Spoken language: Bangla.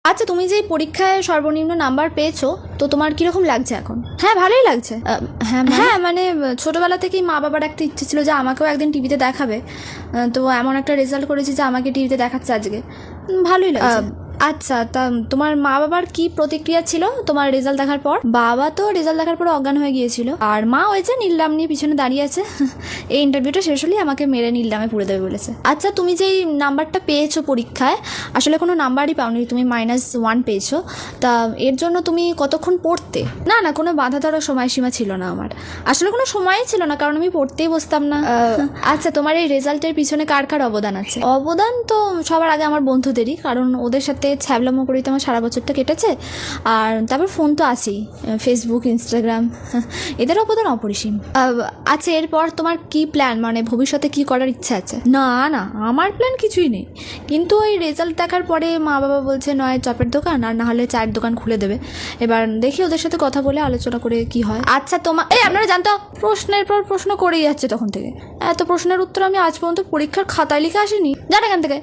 আচ্ছা, তুমি যে পরীক্ষায় সর্বনিম্ন নাম্বার পেয়েছো, তো তোমার কিরকম লাগছে এখন? হ্যাঁ, ভালোই লাগছে। হ্যাঁ হ্যাঁ, মানে ছোটবেলা থেকেই মা বাবার একটা ইচ্ছে ছিল যে আমাকেও একদিন টিভিতে দেখাবে। তো এমন একটা রেজাল্ট করেছি যে আমাকে টিভিতে দেখাচ্ছে আজকে। ভালোই লাগছে। আচ্ছা, তা তোমার মা বাবার কি প্রতিক্রিয়া ছিল তোমার রেজাল্ট দেখার পর? বাবা তো রেজাল্ট দেখার পর অজ্ঞান হয়ে গিয়েছিল, আর মা ওই যে নীলডাম নিয়ে পিছনে দাঁড়িয়ে আছে। এই ইন্টারভিউটা শেষ হলেই আমাকে মেরে নীলডামে পুড়ে দেবে বলেছে। আচ্ছা, তুমি যেই নাম্বারটা পেয়েছো পরীক্ষায়, আসলে কোনো নাম্বারই পাওনি, তুমি -1 পেয়েছো। তা এর জন্য তুমি কতক্ষণ পড়তে? না না, কোনো বাধা ধরার সময়সীমা ছিল না আমার, আসলে কোনো সময়ই ছিল না, কারণ আমি পড়তেই বসতাম না। আচ্ছা, তোমার এই রেজাল্টের পিছনে কার কার অবদান আছে? অবদান তো সবার আগে আমার বন্ধুদেরই, কারণ ওদের সাথে ছ্যাবলামো করেই তো আমার সারা বছরটা কেটেছে। আর তারপর ফোন তো আছেই, ফেসবুক, ইনস্টাগ্রাম, এদের অবদান অপরিসীম। আচ্ছা, এরপর তোমার কি প্ল্যান, মানে ভবিষ্যতে কি করার ইচ্ছা আছে? না না, আমার প্ল্যান কিছুই নেই, কিন্তু ওই রেজাল্ট দেখার পরে মা বাবা বলছে নয় চপের দোকান আর না হলে চায়ের দোকান খুলে দেবে। এবার দেখি ওদের সাথে কথা বলে আলোচনা করে কি হয়। আচ্ছা, আপনারা জানতো প্রশ্নের পর প্রশ্ন করেই যাচ্ছে তখন থেকে, এত প্রশ্নের উত্তর আমি আজ পর্যন্ত পরীক্ষার খাতায় লিখে আসিনি, জান এখান থেকে।